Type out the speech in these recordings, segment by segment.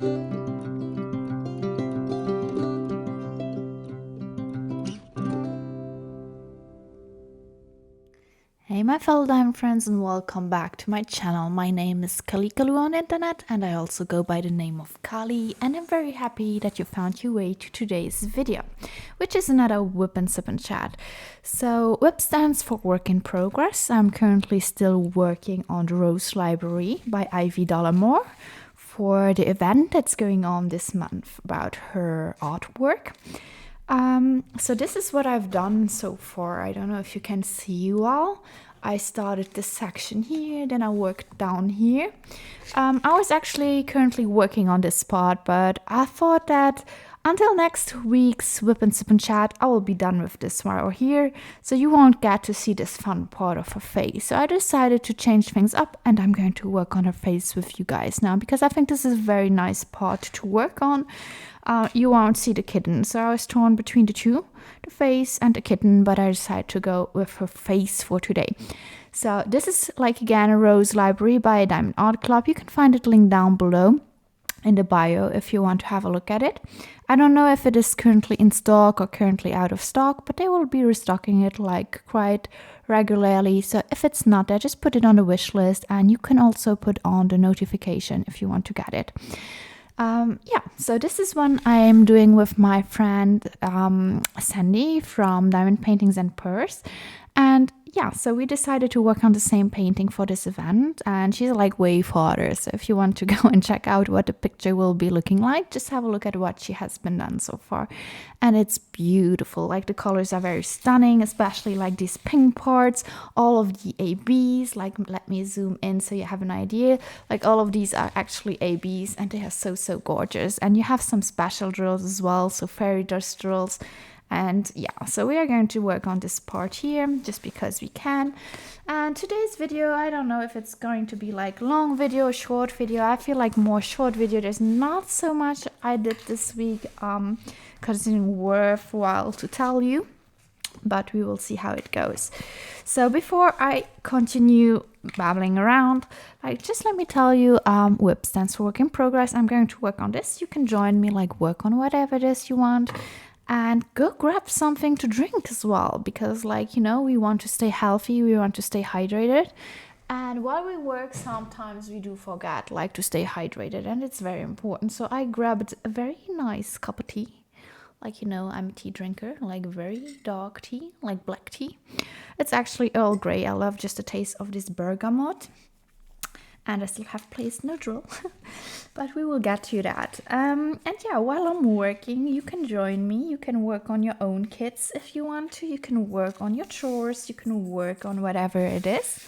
Hey my fellow diamond friends, and welcome back to my channel. My name is Kalikaloo on the internet, and I also go by the name of Kali, and I'm very happy that you found your way to today's video, which is another WIP&SIP&Chat. So WIP stands for work in progress. I'm currently still working on the Rose Library by Ivy Dollamore for the event that's going on this month about her artwork. So this is what I've done so far. I don't know if you can see you all. I started this section here, then I worked down here. I was actually currently working on this part, but I thought that until next week's WIP&SIP&Chat, I will be done with this one here, so you won't get to see this fun part of her face. So I decided to change things up, and I'm going to work on her face with you guys now, because I think this is a very nice part to work on. You won't see the kitten, so I was torn between the two, the face and the kitten, but I decided to go with her face for today. So this is again a Rose Library by Diamond Art Club. You can find it linked down below in the bio if you want to have a look at it. I don't know if it is currently in stock or currently out of stock, but they will be restocking it quite regularly. So if it's not there, just put it on the wish list, and you can also put on the notification if you want to get it. So this is one I'm doing with my friend Sandy from Diamond Paintings and Purse. And yeah, so we decided to work on the same painting for this event, and she's way farther. So if you want to go and check out what the picture will be looking like, just have a look at what she has been done so far. And it's beautiful. The colors are very stunning, especially these pink parts, all of the ABs. Let me zoom in so you have an idea. All of these are actually ABs, and they are so gorgeous. And you have some special drills as well, so fairy dust drills. And yeah, so we are going to work on this part here just because we can. And today's video, I don't know if it's going to be long video or short video. I feel more short video. There's not so much I did this week because it's worthwhile to tell you, but we will see how it goes. So before I continue babbling around, just let me tell you, WIP stands for work in progress. I'm going to work on this. You can join me, work on whatever it is you want. And go grab something to drink as well, because we want to stay healthy, we want to stay hydrated. And while we work, sometimes we do forget to stay hydrated, and it's very important. So I grabbed a very nice cup of tea. I'm a tea drinker, very dark tea, black tea. It's actually Earl Grey. I love just the taste of this bergamot. And I still have placed no drill, but we will get to that. And yeah, while I'm working, you can join me. You can work on your own kits if you want to. You can work on your chores. You can work on whatever it is.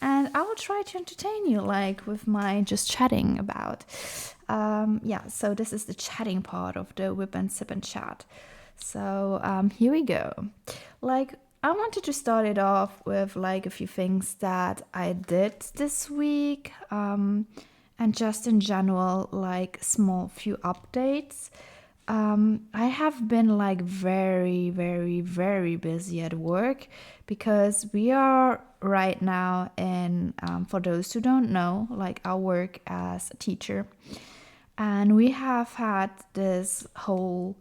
And I will try to entertain you, with my just chatting about. So this is the chatting part of the WIP&SIP&Chat. So here we go. I wanted to start it off with a few things that I did this week, and just in general, small few updates. I have been very busy at work, because we are right now in, for those who don't know, I work as a teacher, and we have had this whole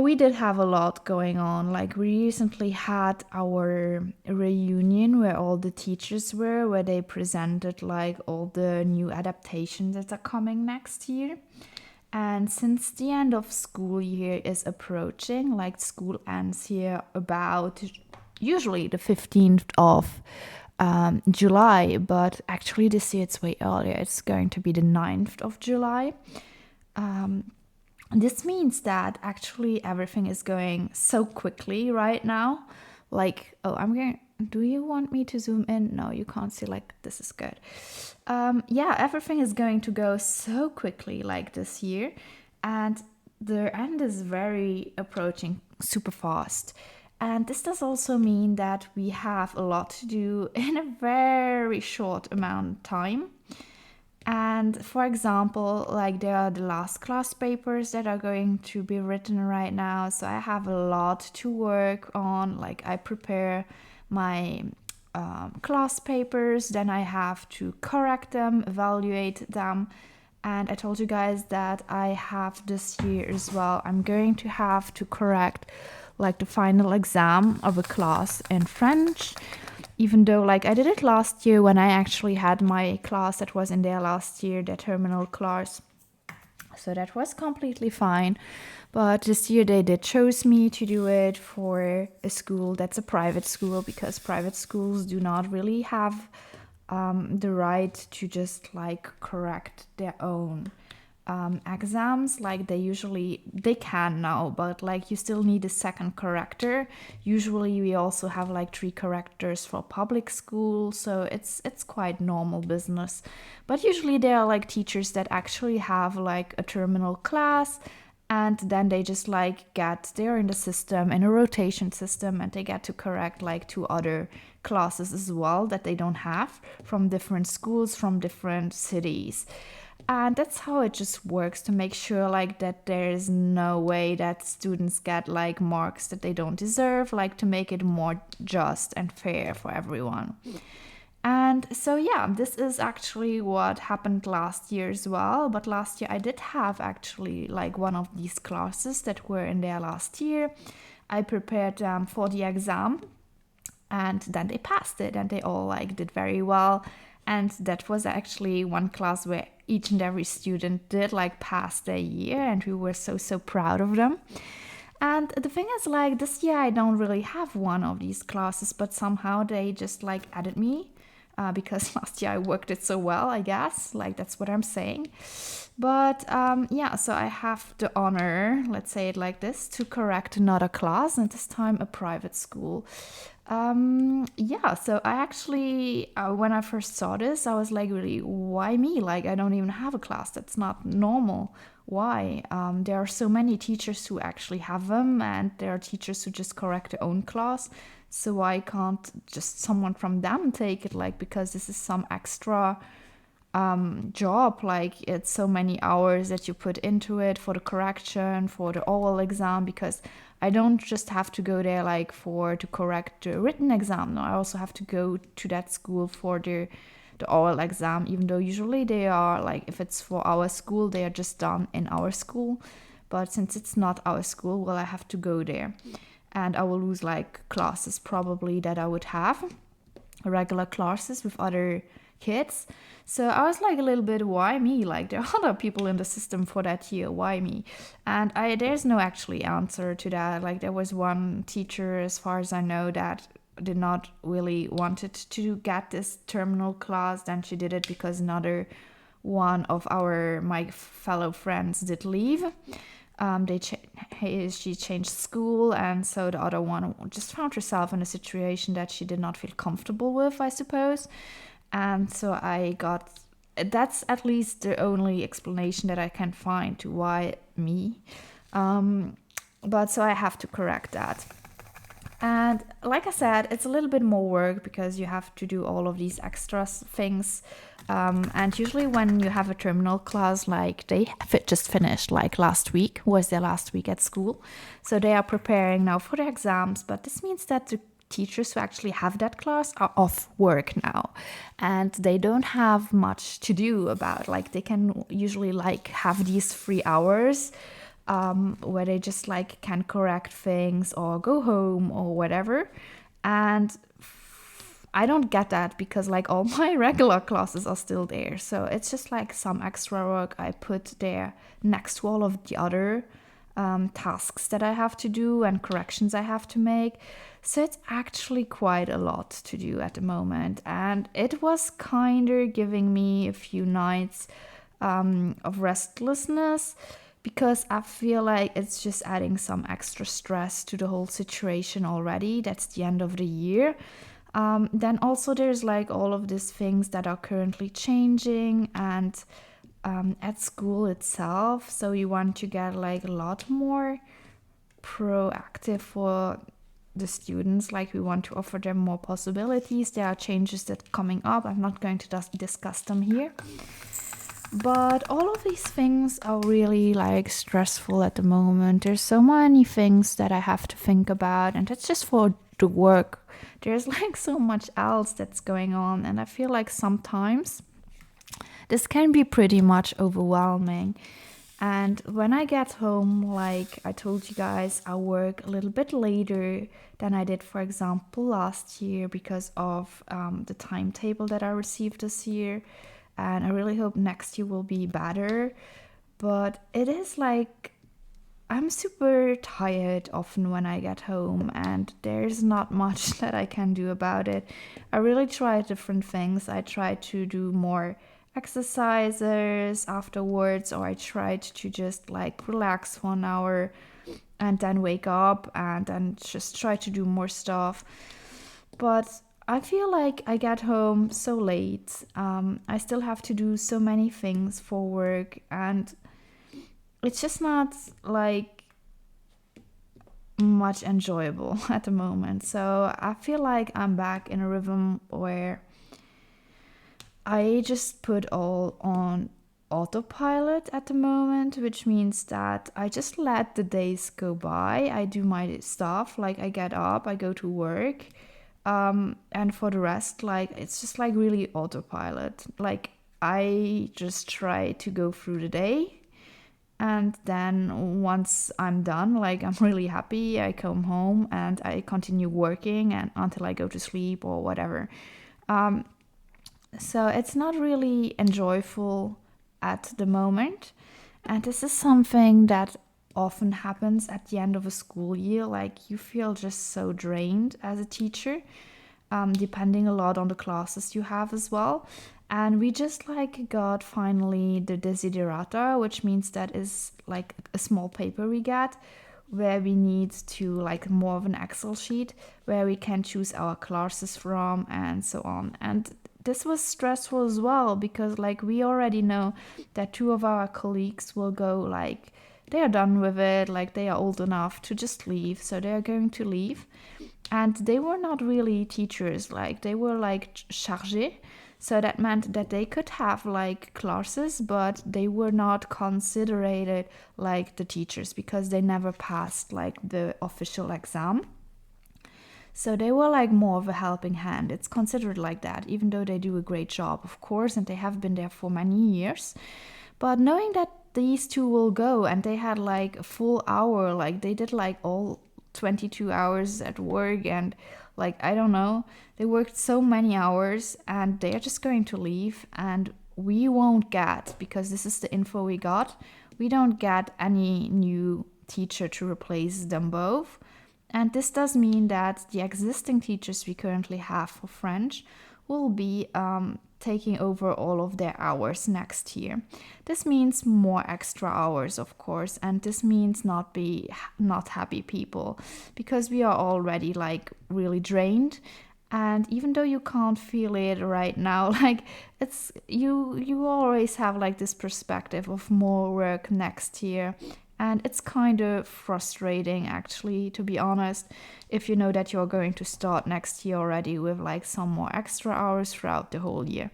we did have a lot going on. We recently had our reunion where all the teachers were, where they presented all the new adaptations that are coming next year. And since the end of school year is approaching, school ends here about usually the 15th of July, but actually this year it's way earlier. It's going to be the 9th of July. This means that actually everything is going so quickly right now. Do you want me to zoom in? No, you can't see, this is good. Everything is going to go so quickly this year, and the end is very approaching super fast. And this does also mean that we have a lot to do in a very short amount of time. And for example, there are the last class papers that are going to be written right now. So I have a lot to work on. I prepare my class papers, then I have to correct them, evaluate them, And I told you guys that I have this year as well, I'm going to have to correct like the final exam of a class in French, even though like I did it last year when I actually had my class that was in there last year, the terminal class. So that was completely fine. But this year they did chose me to do it for a school that's a private school, because private schools do not really have the right to just like correct their own exams. Like they can now, but like you still need a second corrector. Usually we also have like 3 correctors for public school, so it's quite normal business. But usually there are like teachers that actually have like a terminal class, and then they just like they're in the system, in a rotation system, and they get to correct like 2 other classes as well that they don't have, from different schools, from different cities. And that's how it just works, to make sure like that there is no way that students get like marks that they don't deserve, like to make it more just and fair for everyone. And so yeah, this is actually what happened last year as well. But last year I did have actually like one of these classes that were in there last year. I prepared them for the exam, and then they passed it, and they all like did very well. And that was actually one class where each and every student did like pass their year, and we were so proud of them. And the thing is, like, this year I don't really have one of these classes, but somehow they just like added me, because last year I worked it so well, I guess. Like, that's what I'm saying. But yeah, so I have the honor, let's say it like this, to correct another class, and this time a private school. Yeah, so I actually, when I first saw this, I was like, really, why me? Like, I don't even have a class. That's not normal. Why? There are so many teachers who actually have them, and there are teachers who just correct their own class. So why can't just someone from them take it? Like, because this is some extra job, like it's so many hours that you put into it for the correction, for the oral exam, because I don't just have to go there like to correct the written exam. No, I also have to go to that school for the oral exam, even though usually they are like, if it's for our school, they are just done in our school. But since it's not our school, well, I have to go there, and I will lose like classes probably that I would have, regular classes with other kids. So I was like a little bit, why me? Like, there are other people in the system for that year, why me? And there's no actually answer to that. Like, there was one teacher, as far as I know, that did not really wanted to get this terminal class. Then she did it because another one of my fellow friends did leave. She changed school, and so the other one just found herself in a situation that she did not feel comfortable with, I suppose. And so that's at least the only explanation that I can find to why me. But so I have to correct that. And like I said, it's a little bit more work because you have to do all of these extra things. And usually when you have a terminal class, like they have just finished, like last week was their last week at school. So they are preparing now for their exams. But this means that the teachers who actually have that class are off work now, and they don't have much to do about, like they can usually like have these 3 hours where they just like can correct things or go home or whatever. And I don't get that, because like all my regular classes are still there. So it's just like some extra work I put there next to all of the other tasks that I have to do and corrections I have to make. So it's actually quite a lot to do at the moment. And it was kind of giving me a few nights of restlessness, because I feel like it's just adding some extra stress to the whole situation already. That's the end of the year. Then also there's like all of these things that are currently changing, and at school itself. So you want to get like a lot more proactive for the students. Like, we want to offer them more possibilities. There are changes that are coming up. I'm not going to discuss them here. But all of these things are really like stressful at the moment. There's so many things that I have to think about, and that's just for the work. There's like so much else that's going on, and I feel like sometimes this can be pretty much overwhelming. And when I get home, like I told you guys, I work a little bit later than I did, for example, last year because of the timetable that I received this year. And I really hope next year will be better. But it is like I'm super tired often when I get home, and there's not much that I can do about it. I really try different things. I try to do more exercises afterwards, or I tried to just like relax 1 hour and then wake up and then just try to do more stuff. But I feel like I get home so late. I still have to do so many things for work, and it's just not like much enjoyable at the moment. So I feel like I'm back in a rhythm where I just put all on autopilot at the moment, which means that I just let the days go by. I do my stuff, like I get up, I go to work, and for the rest, like it's just like really autopilot. Like I just try to go through the day, and then once I'm done, like I'm really happy, I come home and I continue working and until I go to sleep or whatever. So it's not really enjoyable at the moment. And this is something that often happens at the end of a school year. Like you feel just so drained as a teacher, depending a lot on the classes you have as well. And we just like got finally the desiderata, which means that is like a small paper we get where we need to like more of an Excel sheet where we can choose our classes from and so on. And this was stressful as well because like we already know that two of our colleagues will go like they are done with it, like they are old enough to just leave, so they are going to leave. And they were not really teachers, like they were like chargés. So that meant that they could have like classes, but they were not considered like the teachers because they never passed like the official exam. So they were like more of a helping hand. It's considered like that, even though they do a great job, of course, and they have been there for many years. But knowing that these two will go and they had like a full hour, like they did like all 22 hours at work and like, I don't know, they worked so many hours and they are just going to leave and we won't get, because this is the info we got, we don't get any new teacher to replace them both. And this does mean that the existing teachers we currently have for French will be taking over all of their hours next year. This means more extra hours, of course, and this means not happy people, because we are already like really drained. And even though you can't feel it right now, like it's you always have like this perspective of more work next year. And it's kind of frustrating, actually, to be honest, if you know that you're going to start next year already with like some more extra hours throughout the whole year.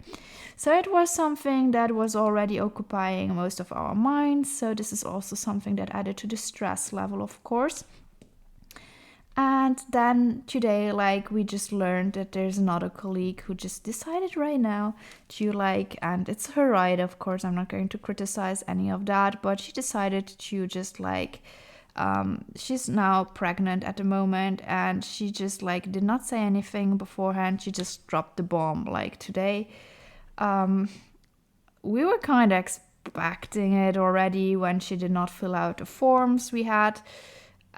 So it was something that was already occupying most of our minds. So this is also something that added to the stress level, of course. And then today, like, we just learned that there's another colleague who just decided right now to like, and it's her right, of course, I'm not going to criticize any of that, but she decided to just like, she's now pregnant at the moment, and she just like did not say anything beforehand. She just dropped the bomb like today. We were kind of expecting it already when she did not fill out the forms we had.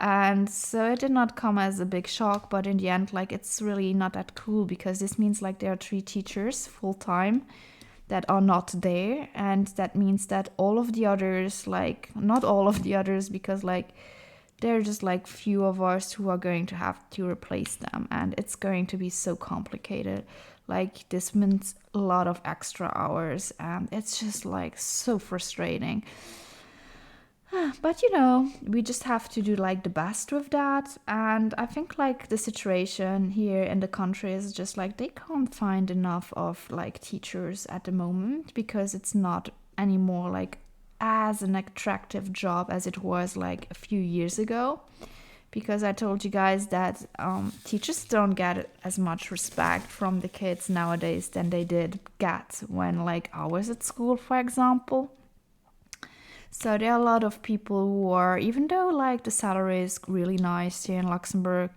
And so it did not come as a big shock, but in the end, like, it's really not that cool, because this means like there are 3 teachers full time that are not there, and that means that all of the others, like, not all of the others, because like there are just like few of us who are going to have to replace them, and it's going to be so complicated. Like, this means a lot of extra hours, and it's just like so frustrating. But you know, we just have to do like the best with that. And I think like the situation here in the country is just like they can't find enough of like teachers at the moment, because it's not anymore like as an attractive job as it was like a few years ago. because I told you guys that teachers don't get as much respect from the kids nowadays than they did get when like I was at school, for example. So there are a lot of people who are, even though like the salary is really nice here in Luxembourg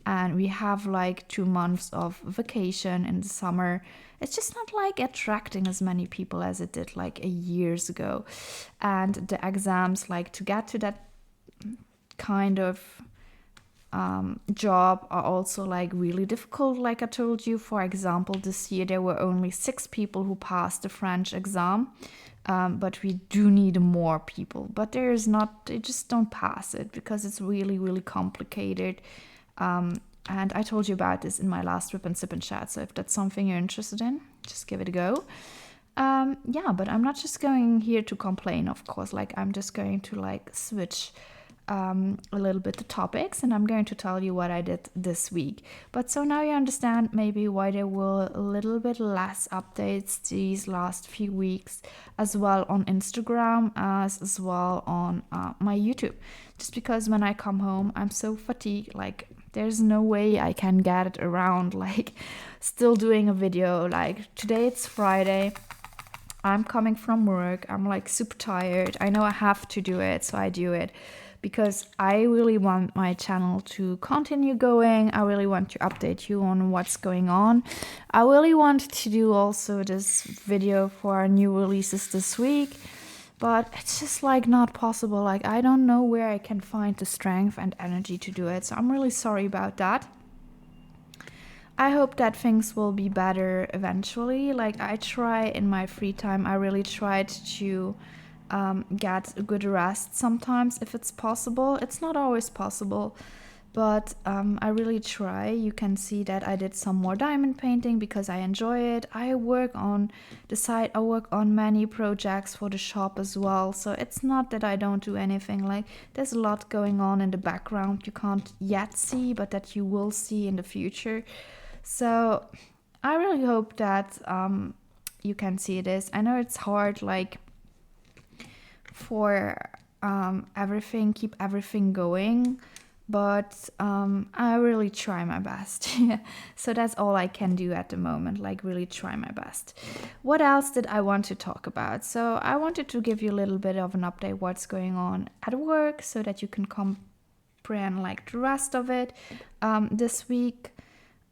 and we have like 2 months of vacation in the summer, it's just not like attracting as many people as it did like years ago. And the exams, like to get to that kind of job, are also like really difficult. Like I told you, for example, this year there were only 6 people who passed the French exam. But we do need more people. But there is not, they just don't pass it because it's really, really complicated. And I told you about this in my last WIP&SIP&Chat. So if that's something you're interested in, just give it a go. Yeah, but I'm not just going here to complain, of course. Like I'm just going to like switch a little bit the topics, and I'm going to tell you what I did this week. But so now you understand maybe why there were a little bit less updates these last few weeks, as well on Instagram as well on my YouTube. Just because when I come home, I'm so fatigued, like there's no way I can get it around, like still doing a video. Like today it's Friday. I'm coming from work. I'm like super tired. I know I have to do it, so I do it. Because I really want my channel to continue going. I really want to update you on what's going on. I really want to do also this video for our new releases this week, but it's just like not possible. Like I don't know where I can find the strength and energy to do it. So I'm really sorry about that. I hope that things will be better eventually. Like I try in my free time, I really tried to get a good rest sometimes if it's possible. It's not always possible, but I really try. You can see that I did some more diamond painting because I enjoy it. I work on the side, I work on many projects for the shop as well. So it's not that I don't do anything. Like there's a lot going on in the background you can't yet see, but that you will see in the future. So I really hope that you can see this. I know it's hard, like for keep everything going, but I really try my best. So that's all I can do at the moment, like really try my best. What else did I want to talk about? So I wanted to give you a little bit of an update what's going on at work so that you can comprehend like the rest of it. This week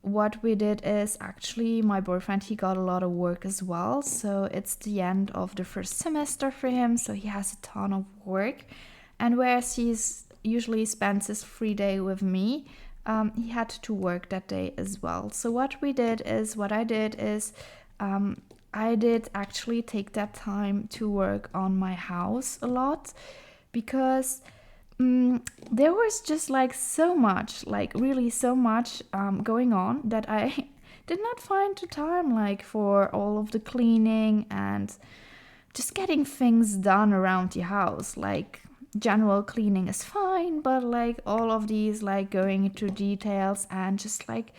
what we did is actually my boyfriend, he got a lot of work as well. So it's the end of the first semester for him. So he has a ton of work. And whereas he's usually spends his free day with me, he had to work that day as well. So what I did is I did actually take that time to work on my house a lot because there was just like so much, like really so much going on that I did not find the time like for all of the cleaning and just getting things done around the house. Like general cleaning is fine, but like all of these like going into details and just like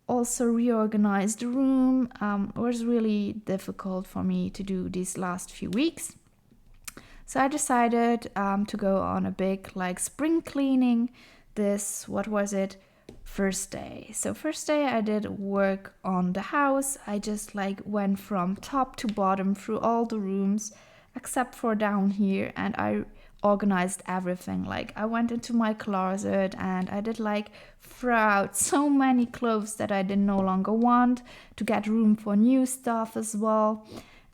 also reorganize the room was really difficult for me to do these last few weeks. So I decided to go on a big like spring cleaning this, what was it, first day. So first day I did work on the house. I just like went from top to bottom through all the rooms except for down here, and I organized everything. Like I went into my closet and I did like throw out so many clothes that I did no longer want to get room for new stuff as well.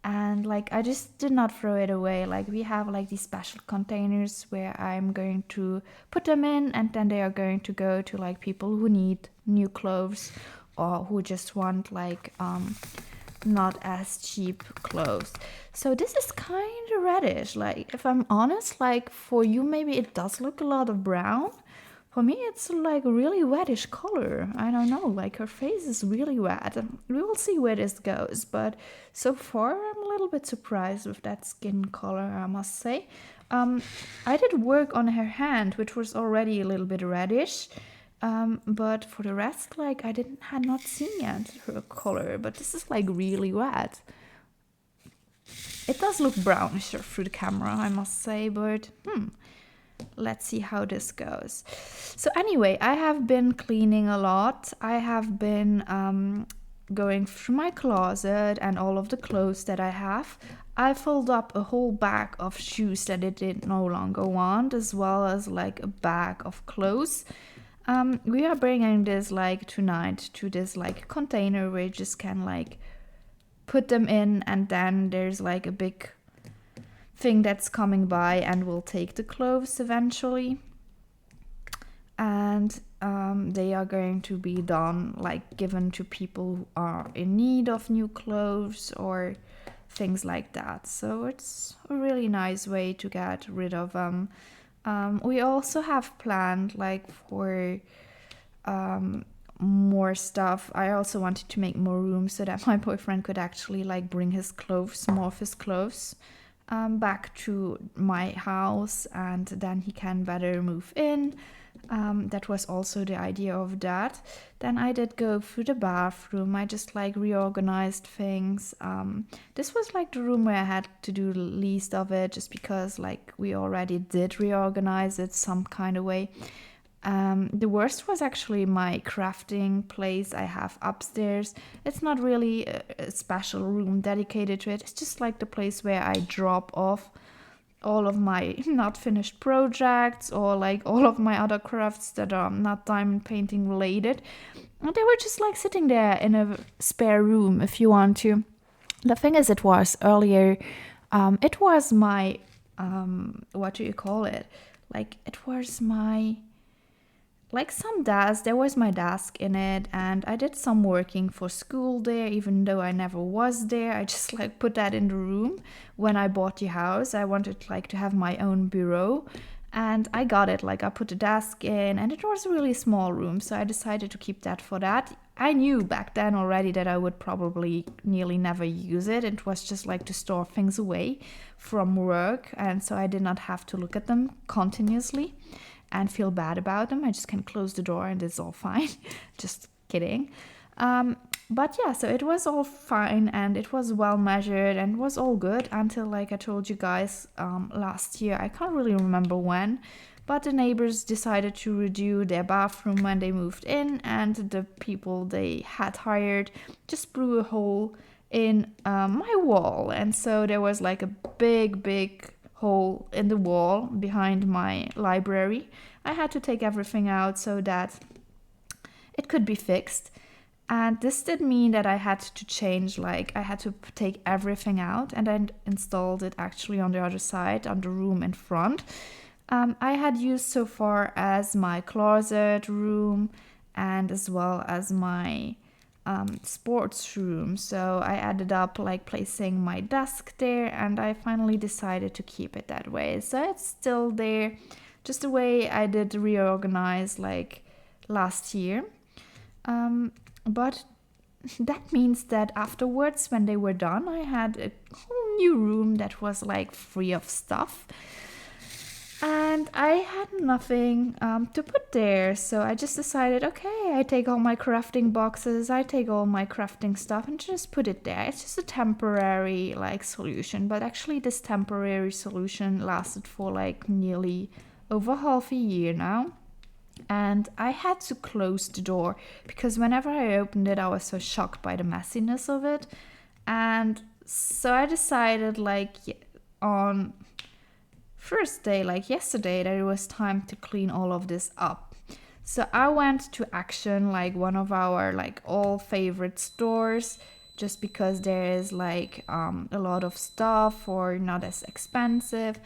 And like I just did not throw it away. Like we have like these special containers where I'm going to put them in, and then they are going to go to like people who need new clothes or who just want like not as cheap clothes. So this is kind of reddish. Like if I'm honest, like for you maybe it does look a lot of brown. For me, it's like a really reddish color. I don't know, like her face is really red. We will see where this goes, but so far I'm a little bit surprised with that skin color, I must say. I did work on her hand, which was already a little bit reddish, but for the rest, like I had not seen yet her color, but this is like really red. It does look brownish through the camera, I must say, but let's see how this goes. So anyway, I have been cleaning a lot. I have been going through my closet and all of the clothes that I have. I filled up a whole bag of shoes that I did no longer want, as well as like a bag of clothes. We are bringing this like tonight to this like container where you just can like put them in, and then there's like a big thing that's coming by and will take the clothes eventually. And they are going to be done, like given to people who are in need of new clothes or things like that. So it's a really nice way to get rid of them. We also have planned like for more stuff. I also wanted to make more room so that my boyfriend could actually like bring his clothes, more of his clothes, back to my house, and then he can better move in. That was also the idea of that. Then I did go through the bathroom. I just like reorganized things. This was like the room where I had to do the least of it, just because like we already did reorganize it some kind of way. The worst was actually my crafting place I have upstairs. It's not really a special room dedicated to it. It's just like the place where I drop off all of my not finished projects or like all of my other crafts that are not diamond painting related. And they were just like sitting there in a spare room, if you want to. The thing is, it was earlier, it was my, what do you call it? Like, it was my, like some desk. There was my desk in it, and I did some working for school there, even though I never was there. I just like put that in the room. When I bought the house, I wanted like to have my own bureau, and I got it. Like I put the desk in, and it was a really small room, so I decided to keep that for that. I knew back then already that I would probably nearly never use it. It was just like to store things away from work, and so I did not have to look at them continuously and feel bad about them. I just can close the door and it's all fine. Just kidding. But yeah, so it was all fine and it was well measured and was all good until, like I told you guys, last year. I can't really remember when, but the neighbors decided to redo their bathroom when they moved in, and the people they had hired just blew a hole in my wall. And so there was like a big hole in the wall behind my library. I had to take everything out so that it could be fixed. And this did mean that I had to change, like I had to take everything out, and I installed it actually on the other side, on the room in front. I had used so far as my closet room and as well as my sports room. So I ended up like placing my desk there, and I finally decided to keep it that way. So it's still there, just the way I did reorganize like last year. But that means that afterwards, when they were done, I had a whole new room that was like free of stuff. And I had nothing to put there, so I just decided, okay, I take all my crafting boxes, I take all my crafting stuff and just put it there. It's just a temporary like solution, but actually this temporary solution lasted for like nearly over half a year now. And I had to close the door because whenever I opened it, I was so shocked by the messiness of it. And so I decided like on first day, like yesterday, that it was time to clean all of this up. So I went to Action, like one of our like all favorite stores, just because there is like a lot of stuff for not as expensive.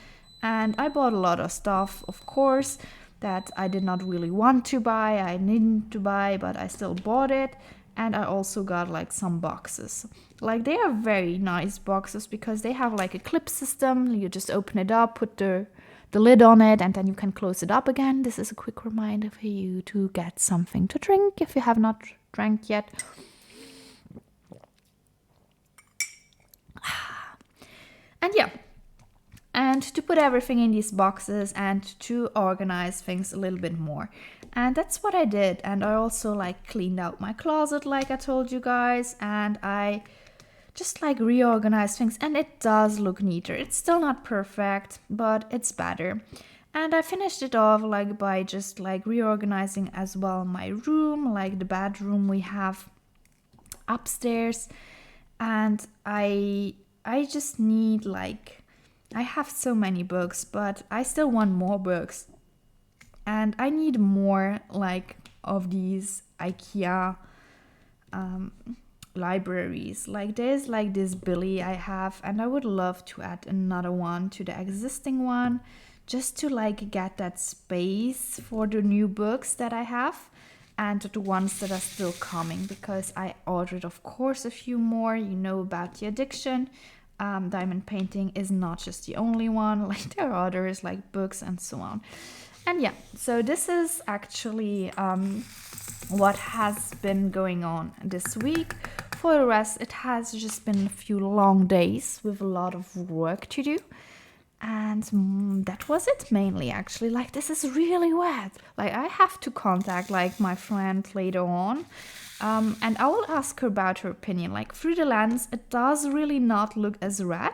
And I bought a lot of stuff, of course, that I did not really want to buy, I needed to buy, but I still bought it. And I also got like some boxes. Like they are very nice boxes because they have like a clip system. You just open it up, put the lid on it, and then you can close it up again. This is a quick reminder for you to get something to drink if you have not drank yet. And yeah, and to put everything in these boxes and to organize things a little bit more. And that's what I did. And I also like cleaned out my closet, like I told you guys, and I just like reorganized things, and it does look neater. It's still not perfect, but it's better. And I finished it off like by just like reorganizing as well my room, like the bedroom we have upstairs. And I just need like, I have so many books, but I still want more books. And I need more like of these IKEA libraries. Like there's like this Billy I have, and I would love to add another one to the existing one, just to like get that space for the new books that I have and the ones that are still coming, because I ordered, of course, a few more. You know about the addiction. Diamond painting is not just the only one, like there are others like books and so on. And yeah, so this is actually what has been going on this week. For the rest, it has just been a few long days with a lot of work to do. And that was it mainly, actually. Like, this is really wet. Like, I have to contact like my friend later on. And I will ask her about her opinion. Like, through the lens, it does really not look as red.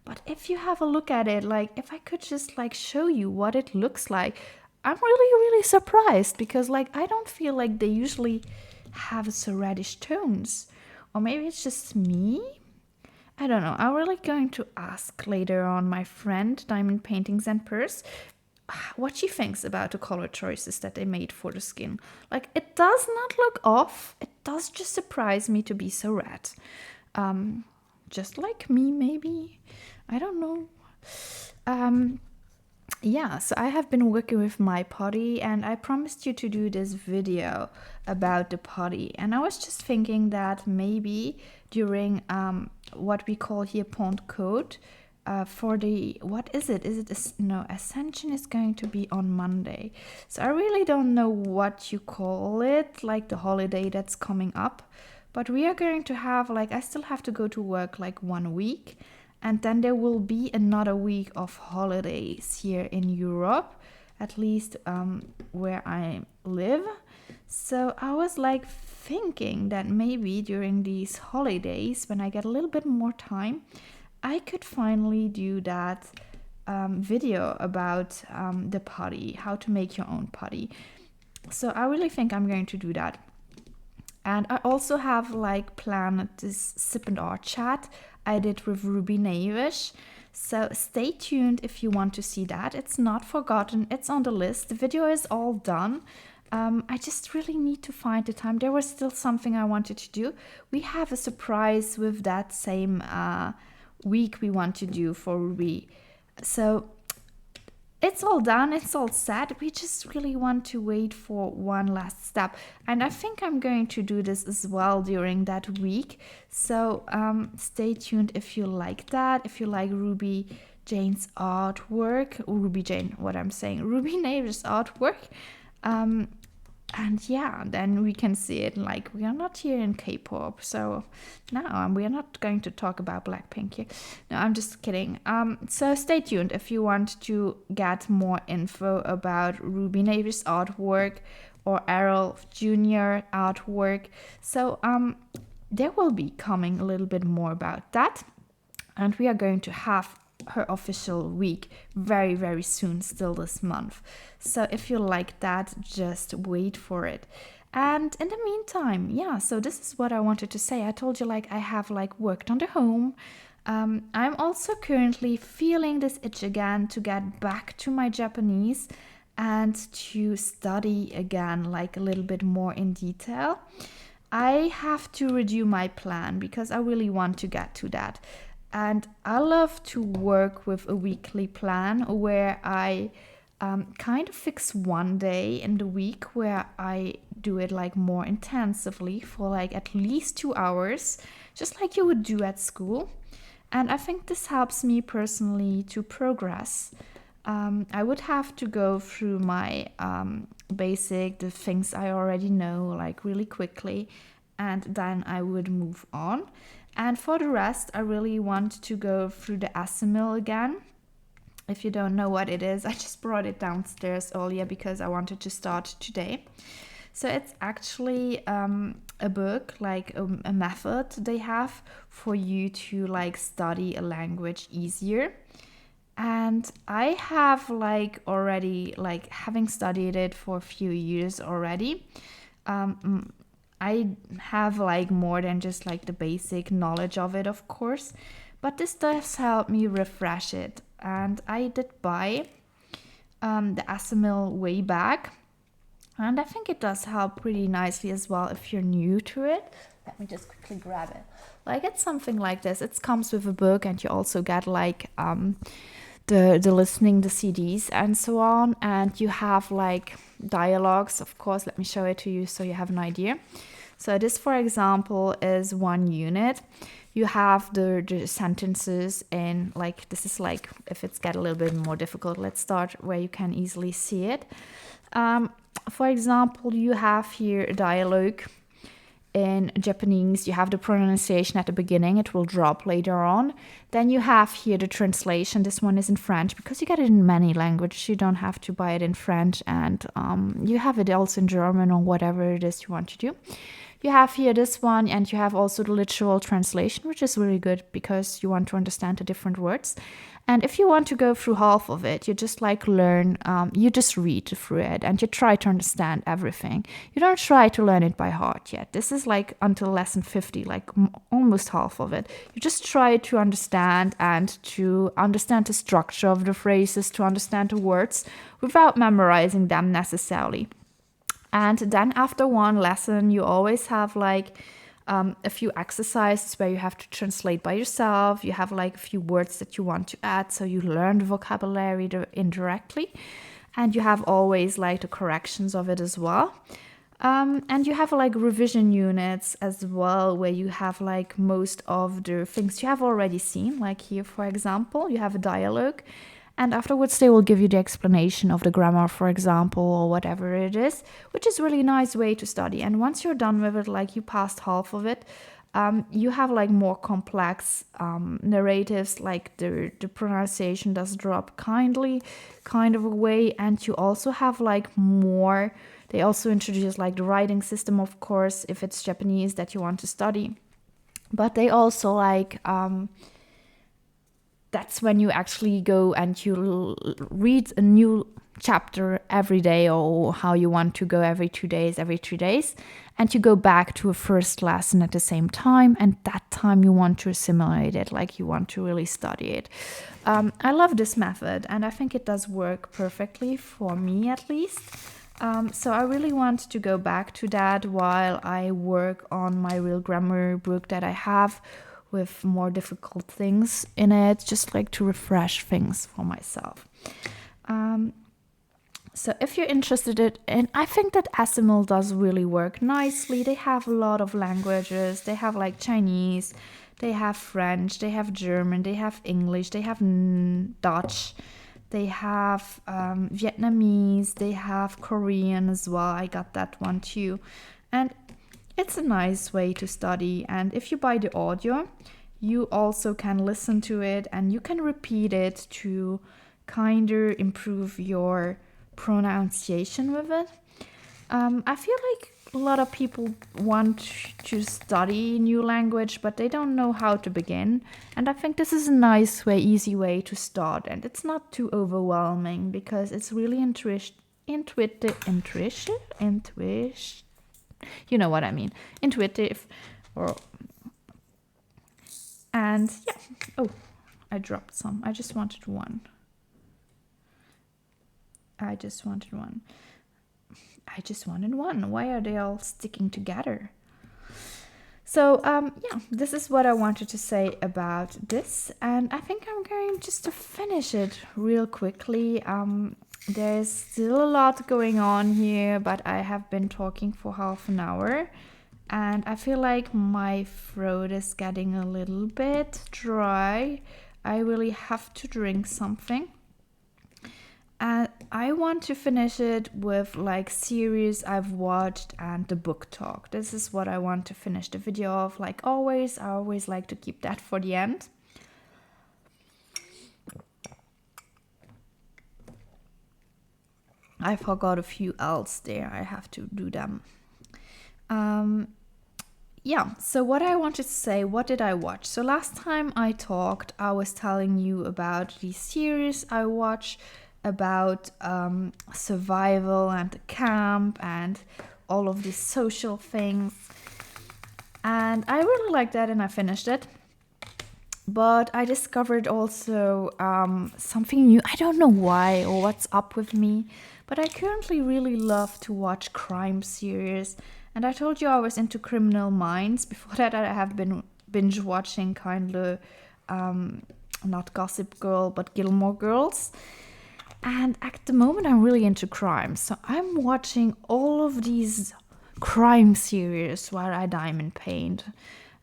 But if you have a look at it, like if I could just like show you what it looks like, I'm really surprised, because like I don't feel like they usually have so reddish tones. Or maybe it's just me. I don't know. I'm really going to ask later on my friend Diamond Paintings and Purse what she thinks about the color choices that they made for the skin. Like, it does not look off. It does just surprise me to be so red. Just like me, maybe. I don't know. Yeah, so I have been working with my potty, and I promised you to do this video about the potty. And I was just thinking that maybe during what we call here pond code, for the, what is it? Is it, no, Ascension is going to be on Monday. So I really don't know what you call it, like the holiday that's coming up. But we are going to have, like, I still have to go to work like 1 week. And then there will be another week of holidays here in Europe, at least where I live. So I was like thinking that maybe during these holidays, when I get a little bit more time, I could finally do that video about the potty, how to make your own potty. So I really think I'm going to do that. And I also have like planned this WIP&SIP&Chat I did with Ruby Navish. So stay tuned if you want to see that. It's not forgotten. It's on the list. The video is all done. I just really need to find the time. There was still something I wanted to do. We have a surprise with that same week we want to do for Ruby. So it's all done, it's all set. We just really want to wait for one last step. And I think I'm going to do this as well during that week. So stay tuned if you like that. If you like Ruby Jane's artwork, Ruby Navish's artwork. And yeah, then we can see it. Like, we are not here in K-pop, so no, we are not going to talk about Blackpink here. No, I'm just kidding. So stay tuned if you want to get more info about Ruby Navish's artwork or Errol Jr. artwork. So there will be coming a little bit more about that, and we are going to have her official week very soon, still this month. So if you like that, just wait for it. And in the meantime, yeah, so this is what I wanted to say. I told you, like, I have like worked on the home. I'm also currently feeling this itch again to get back to my Japanese and to study again, like a little bit more in detail. I have to review my plan because I really want to get to that. And I love to work with a weekly plan where I kind of fix one day in the week where I do it like more intensively for like at least 2 hours, just like you would do at school. And I think this helps me personally to progress. I would have to go through my the things I already know, like really quickly, and then I would move on. And for the rest, I really want to go through the Asimil again. If you don't know what it is, I just brought it downstairs earlier because I wanted to start today. So it's actually a book, like a method they have for you to like study a language easier. And I have like already, like having studied it for a few years already, I have like more than just like the basic knowledge of it, of course, but this does help me refresh it. And I did buy the Asimil way back, and I think it does help pretty nicely as well if you're new to it. Let me just quickly grab it. Like it's something like this. It comes with a book, and you also get like the listening, the CDs, and so on. And you have like dialogues, of course. Let me show it to you so you have an idea. So this, for example, is one unit. You have the sentences in like, this is like, if it's get a little bit more difficult, let's start where you can easily see it. For example, you have here a dialogue in Japanese. You have the pronunciation at the beginning. It will drop later on. Then you have here the translation. This one is in French because you get it in many languages. You don't have to buy it in French, and you have it also in German or whatever it is you want to do. You have here this one, and you have also the literal translation, which is really good because you want to understand the different words. And if you want to go through half of it, you just like learn, you just read through it and you try to understand everything. You don't try to learn it by heart yet. This is like until lesson 50, like almost half of it. You just try to understand and to understand the structure of the phrases, to understand the words without memorizing them necessarily. And then after one lesson, you always have like a few exercises where you have to translate by yourself. You have like a few words that you want to add, so you learn the vocabulary indirectly. And you have always like the corrections of it as well. And you have like revision units as well, where you have like most of the things you have already seen. Like here, for example, you have a dialogue. And afterwards, they will give you the explanation of the grammar, for example, or whatever it is, which is really a nice way to study. And once you're done with it, like you passed half of it, you have like more complex narratives, like the pronunciation does drop kind of a way. And you also have like more, they also introduce like the writing system, of course, if it's Japanese that you want to study. But they also like... that's when you actually go and you read a new chapter every day, or how you want to go every 2 days, every 3 days. And you go back to a first lesson at the same time. And that time you want to assimilate it, like you want to really study it. I love this method, and I think it does work perfectly for me at least. So I really want to go back to that while I work on my real grammar book that I have, with more difficult things in it, just like to refresh things for myself. So if you're interested in, I think that Asimil does really work nicely. They have a lot of languages. They have like Chinese, they have French, they have German, they have English, they have Dutch, they have Vietnamese, they have Korean as well. I got that one too. And it's a nice way to study. And if you buy the audio, you also can listen to it and you can repeat it to kind of improve your pronunciation with it. I feel like a lot of people want to study new language, but they don't know how to begin. And I think this is a nice way, easy way to start. And it's not too overwhelming because it's really intuitive. You know what I mean. Intuitive. And yeah. Oh, I dropped some. I just wanted one. Why are they all sticking together? So, yeah, this is what I wanted to say about this. And I think I'm going just to finish it real quickly. There's still a lot going on here, but I have been talking for half an hour. And I feel like my throat is getting a little bit dry. I really have to drink something. And I want to finish it with like series I've watched and the book talk. This is what I want to finish the video of. Like always, I always like to keep that for the end. I forgot a few L's there. I have to do them. Yeah, so what I wanted to say, what did I watch? So last time I talked, I was telling you about the series I watch about survival and the camp and all of these social things. And I really liked that and I finished it. But I discovered also something new. I don't know why or what's up with me, but I currently really love to watch crime series. And I told you I was into Criminal Minds. Before that, I have been binge watching kind of not Gossip Girl, but Gilmore Girls. And at the moment, I'm really into crime. So I'm watching all of these crime series while I diamond paint.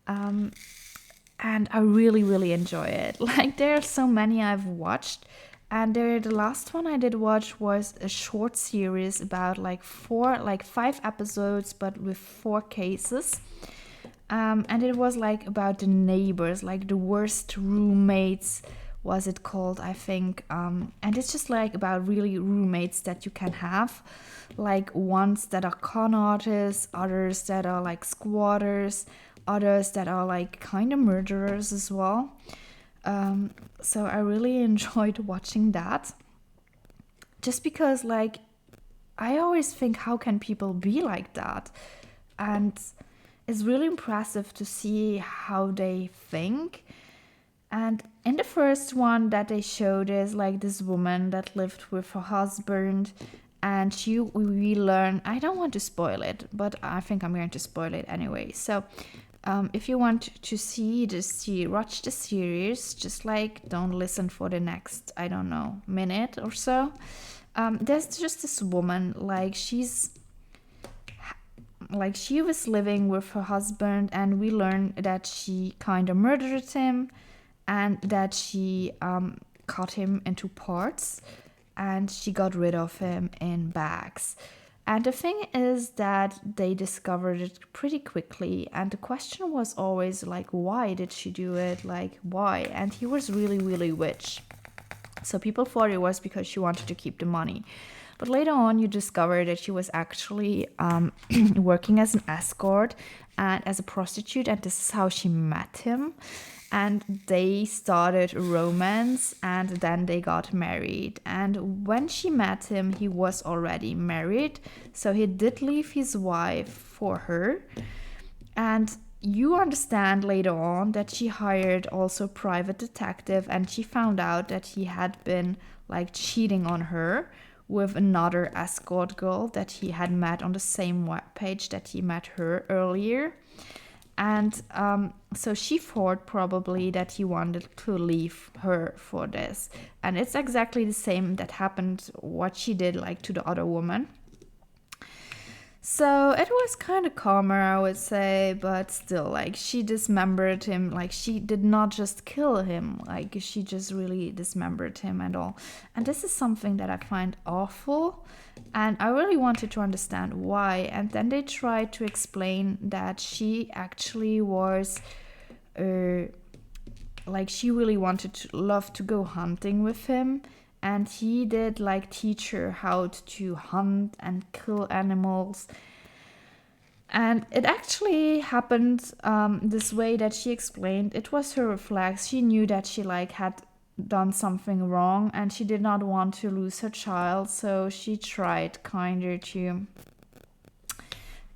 And I really, really enjoy it. Like, there are so many I've watched. And the last one I did watch was a short series about like 5 episodes, but with 4 cases. And it was like about the neighbors, like the worst roommates, was it called, I think. And it's just like about really roommates that you can have, like ones that are con artists, others that are like squatters, others that are like kind of murderers as well. So I really enjoyed watching that, just because like I always think, how can people be like that? And it's really impressive to see how they think. And in the first one that they showed is like this woman that lived with her husband, and we learn, I don't want to spoil it, but I think I'm going to spoil it anyway. So if you want to watch the series, just like don't listen for the next, I don't know, minute or so. There's just this woman, like she was living with her husband, and we learn that she kind of murdered him, and that she cut him into parts, and she got rid of him in bags. And the thing is that they discovered it pretty quickly, and the question was always like, why did she do it? Like, why? And he was really, really rich. So people thought it was because she wanted to keep the money. But later on, you discover that she was actually working as an escort and as a prostitute, and this is how she met him. And they started a romance, and then they got married. And when she met him, he was already married, so he did leave his wife for her. And you understand later on that she hired also a private detective, and she found out that he had been like cheating on her with another escort girl that he had met on the same webpage that he met her earlier. And so she thought probably that he wanted to leave her for this. And it's exactly the same that happened, what she did like to the other woman. So it was kind of calmer, I would say, but still, like, she dismembered him. Like, she did not just kill him, like, she just really dismembered him and all. And this is something that I find awful, and I really wanted to understand why. And then they tried to explain that she actually was, like, she really wanted to love to go hunting with him. And he did like teach her how to hunt and kill animals. And it actually happened this way that she explained. It was her reflex. She knew that she like had done something wrong, and she did not want to lose her child, so she tried kind of to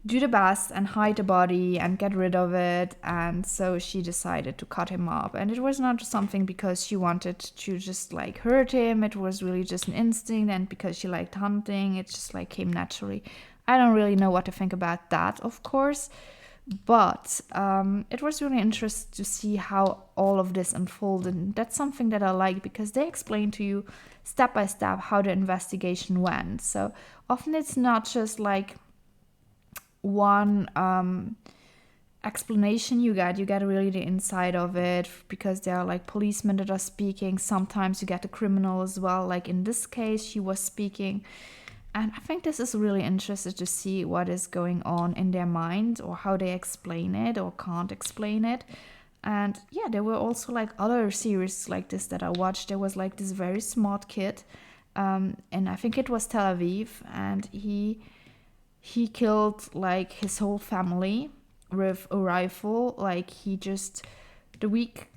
do the best and hide the body and get rid of it. And so she decided to cut him up, and it was not something because she wanted to just like hurt him. It was really just an instinct, and because she liked hunting, it just like came naturally. I don't really know what to think about that, of course, but it was really interesting to see how all of this unfolded. And that's something that I like, because they explain to you step by step how the investigation went. So often it's not just like one explanation you get really the inside of it, because there are like policemen that are speaking. Sometimes you get the criminal as well, like in this case she was speaking. And I think this is really interesting to see what is going on in their mind, or how they explain it or can't explain it. And yeah, there were also like other series like this that I watched. There was like this very smart kid, and I think it was Tel Aviv, and he killed like his whole family with a rifle. Like he just, the week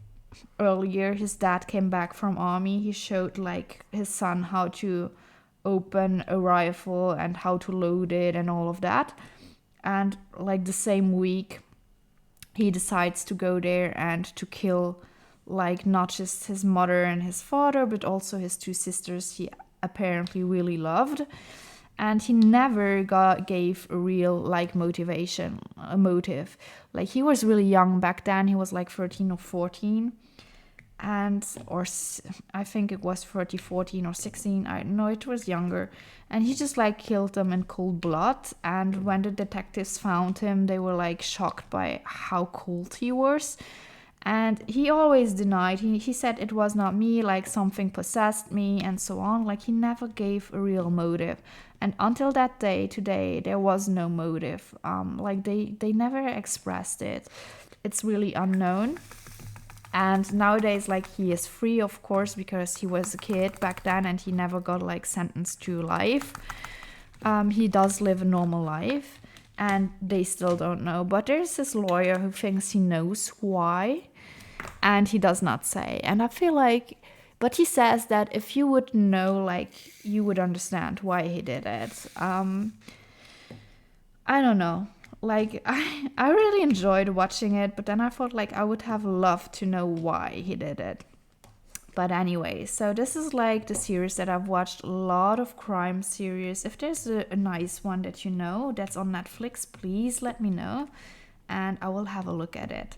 earlier, his dad came back from army. He showed like his son how to open a rifle and how to load it and all of that. And like the same week, he decides to go there and to kill like not just his mother and his father, but also his two sisters he apparently really loved. And he never gave a real like motivation, a motive. Like he was really young back then. He was like 13 or 14, and I think it was 30, 14 or 16. I know it was younger. And he just like killed them in cold blood. And when the detectives found him, they were like shocked by how cold he was. And he always denied. He said it was not me, like something possessed me and so on. Like he never gave a real motive. And until that day, today, there was no motive. Like they never expressed it. It's really unknown. And nowadays, like he is free, of course, because he was a kid back then and he never got like sentenced to life. He does live a normal life and they still don't know. But there's this lawyer who thinks he knows why, and he does not say. And I feel like, but he says that if you would know, like you would understand why he did it. I don't know. Like I really enjoyed watching it, but then I thought like I would have loved to know why he did it. But anyway, so this is like the series that I've watched, a lot of crime series. If there's a nice one that you know that's on Netflix, please let me know and I will have a look at it.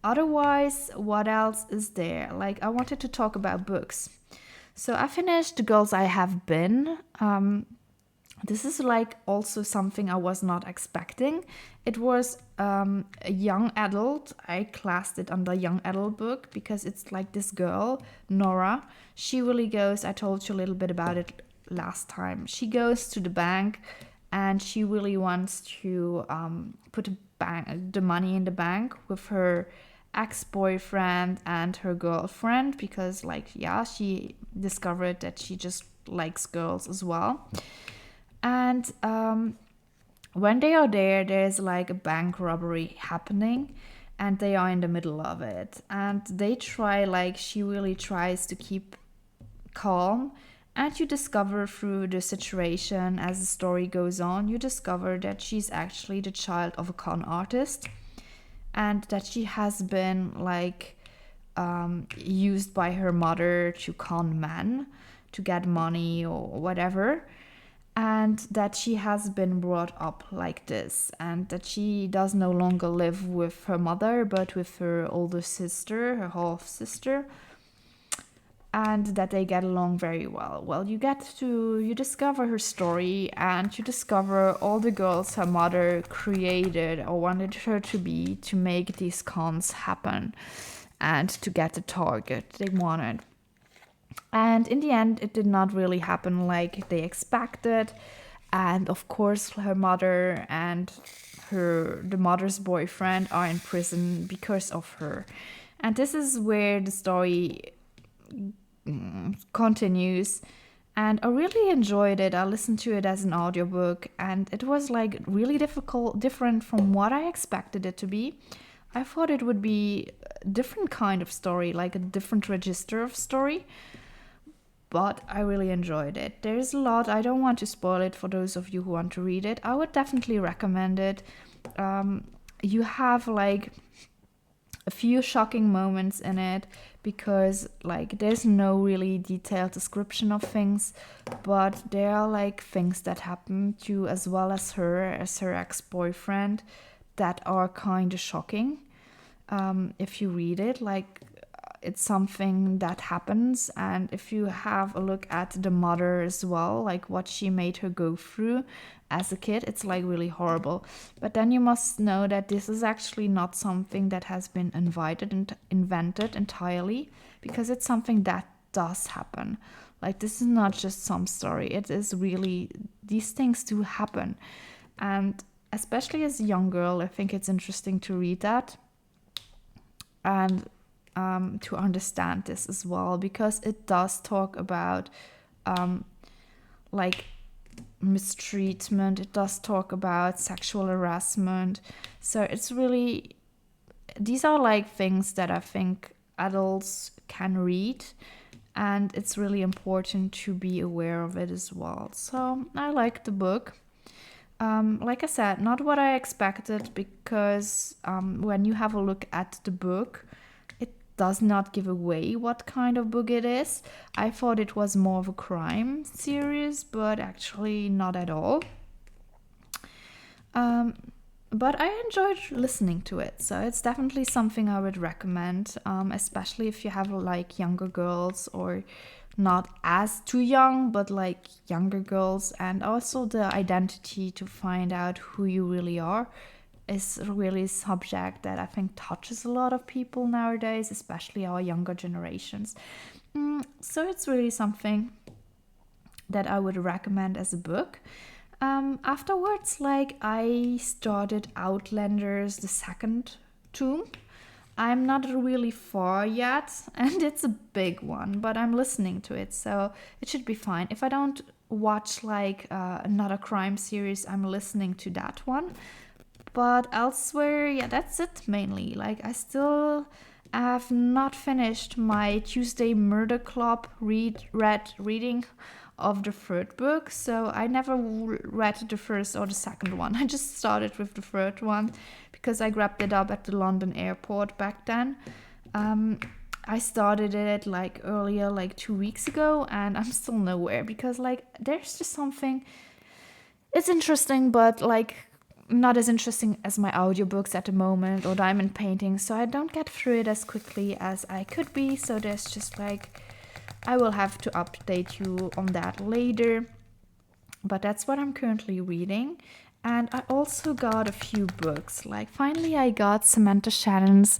Otherwise, what else is there? Like I wanted to talk about books. So I finished The Girls I Have Been. This is like also something I was not expecting. It was a young adult. I classed it under young adult book because it's like this girl, Nora. She really goes, I told you a little bit about it last time. She goes to the bank and she really wants to put the money in the bank with her ex-boyfriend and her girlfriend because like, yeah, she discovered that she just likes girls as well. And when they are there, there's like a bank robbery happening and they are in the middle of it. And they try, like, she really tries to keep calm. And you discover through the situation, as the story goes on, you discover that she's actually the child of a con artist and that she has been like used by her mother to con men to get money or whatever. And that she has been brought up like this and that she does no longer live with her mother but with her older sister, her half sister, and that they get along very well. Well, you discover her story and you discover all the girls her mother created or wanted her to be to make these cons happen and to get the target they wanted. And in the end, it did not really happen like they expected. And of course, her mother and the mother's boyfriend are in prison because of her. And this is where the story continues. And I really enjoyed it. I listened to it as an audiobook and it was like really different from what I expected it to be. I thought it would be a different kind of story, like a different register of story. But I really enjoyed it. There's a lot. I don't want to spoil it for those of you who want to read it. I would definitely recommend it. You have like a few shocking moments in it because like there's no really detailed description of things, but there are like things that happen to as well as her ex-boyfriend that are kind of shocking. If you read it, like it's something that happens. And if you have a look at the mother as well, like what she made her go through as a kid, it's like really horrible. But then you must know that this is actually not something that has been invented entirely, because it's something that does happen. Like this is not just some story, it is really, these things do happen. And especially as a young girl, I think it's interesting to read that and to understand this as well, because it does talk about like mistreatment. It does talk about sexual harassment. So it's really, these are like things that I think adults can read, and it's really important to be aware of it as well. So I like the book. Like I said, not what I expected, because when you have a look at the book, it does not give away what kind of book it is. I thought it was more of a crime series, but actually not at all. But I enjoyed listening to it, so it's definitely something I would recommend, especially if you have like younger girls, or not as too young, but like younger girls. And also the identity, to find out who you really are, is really a subject that I think touches a lot of people nowadays, especially our younger generations. So it's really something that I would recommend as a book. Afterwards, like, I started Outlanders, the second tomb. I'm not really far yet, and it's a big one, but I'm listening to it, so it should be fine. If I don't watch like another crime series, I'm listening to that one. But elsewhere, yeah, that's it mainly. Like, I still have not finished my Tuesday Murder Club reading of the third book, so I never read the first or the second one. I just started with the third one because I grabbed it up at the London airport back then. I started it like earlier, like 2 weeks ago, and I'm still nowhere because like there's just something. It's interesting, but like not as interesting as my audiobooks at the moment, or diamond painting, so I don't get through it as quickly as I could be. So there's just like, I will have to update you on that later. But that's what I'm currently reading. And I also got a few books. Like, finally, I got Samantha Shannon's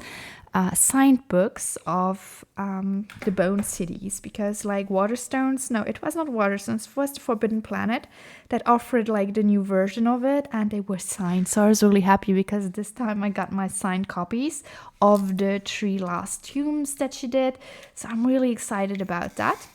signed books of the Bone Cities, because like Waterstones, no, it was not Waterstones, it was the Forbidden Planet that offered like the new version of it, and they were signed. So I was really happy because this time I got my signed copies of the 3 last tombs that she did. So I'm really excited about that.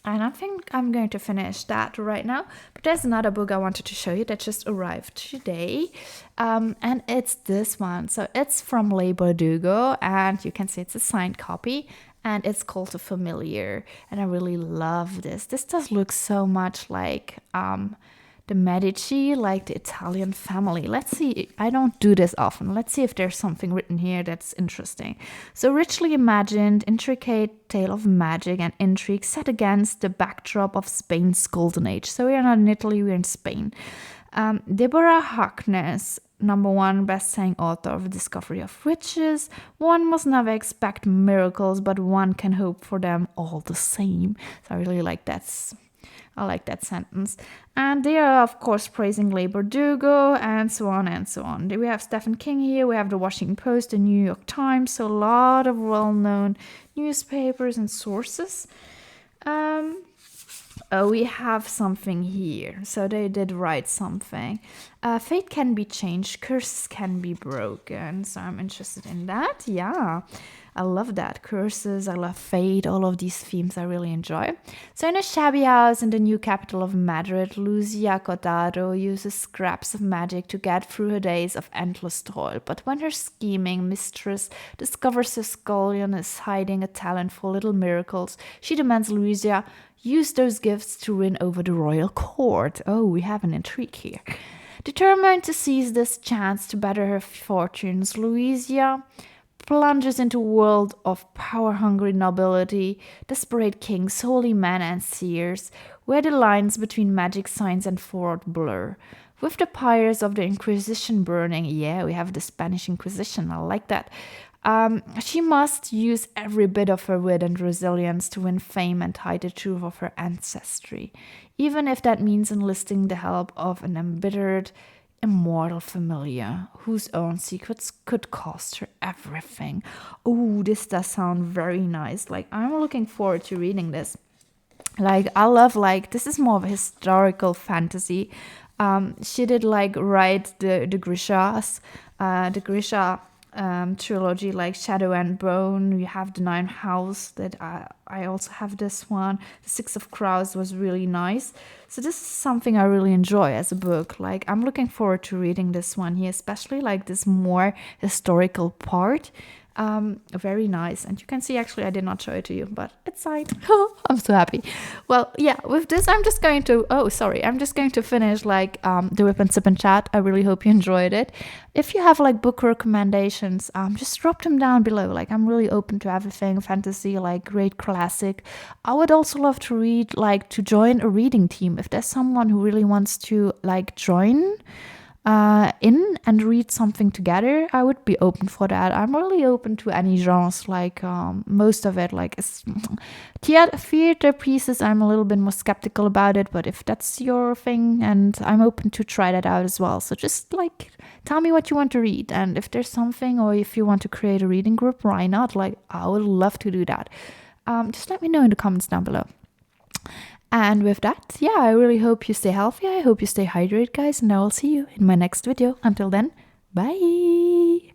And I think I'm going to finish that right now. But there's another book I wanted to show you that just arrived today. And it's this one. So it's from Leigh Bardugo. And you can see it's a signed copy. And it's called The Familiar. And I really love this. This does look so much like the Medici, like the Italian family. Let's see. I don't do this often. Let's see if there's something written here that's interesting. So, richly imagined, intricate tale of magic and intrigue set against the backdrop of Spain's golden age. So we are not in Italy, we're in Spain. Deborah Harkness, #1 best-selling author of Discovery of Witches. One must never expect miracles, but one can hope for them all the same. So I really like that. I like that sentence. And they are, of course, praising Leigh Bardugo, and so on and so on. We have Stephen King here, we have the Washington Post, the New York Times, so a lot of well-known newspapers and sources. We have something here. So they did write something. Fate can be changed, curses can be broken. So I'm interested in that. Yeah, I love that. Curses, I love fate, all of these themes I really enjoy. So in a shabby house in the new capital of Madrid, Lucia Cordaro uses scraps of magic to get through her days of endless toil. But when her scheming mistress discovers her scullion is hiding a talent for little miracles, she demands Lucia use those gifts to win over the royal court. Oh, we have an intrigue here. Determined to seize this chance to better her fortunes, Lucia plunges into a world of power-hungry nobility, desperate kings, holy men, and seers, where the lines between magic science and fraud blur. With the pyres of the Inquisition burning, yeah, we have the Spanish Inquisition, I like that. She must use every bit of her wit and resilience to win fame and hide the truth of her ancestry, even if that means enlisting the help of an embittered, immortal familiar whose own secrets could cost her everything. Oh, this does sound very nice. Like, I'm looking forward to reading this. Like, I love, like, this is more of a historical fantasy. She did like write the Grishas, the Grisha trilogy like Shadow and Bone. You have the Nine House that I also have this one. The Six of Crows was really nice. So this is something I really enjoy as a book. Like I'm looking forward to reading this one here, especially like this more historical part. Very nice. And you can see, actually I did not show it to you, but it's signed. I'm so happy. Well, yeah, with this I'm just going to finish like the Whip and Sip and Chat. I really hope you enjoyed it. If you have like book recommendations, just drop them down below. Like I'm really open to everything fantasy, like great classic. I would also love to read, like to join a reading team. If there's someone who really wants to like join in and read something together, I would be open for that. I'm really open to any genres, like most of it, like theater pieces, I'm a little bit more skeptical about it, but if that's your thing, and I'm open to try that out as well. So just like tell me what you want to read, and if there's something, or if you want to create a reading group, why not? Like I would love to do that. Just let me know in the comments down below. And with that, yeah, I really hope you stay healthy. I hope you stay hydrated, guys. And I will see you in my next video. Until then, bye.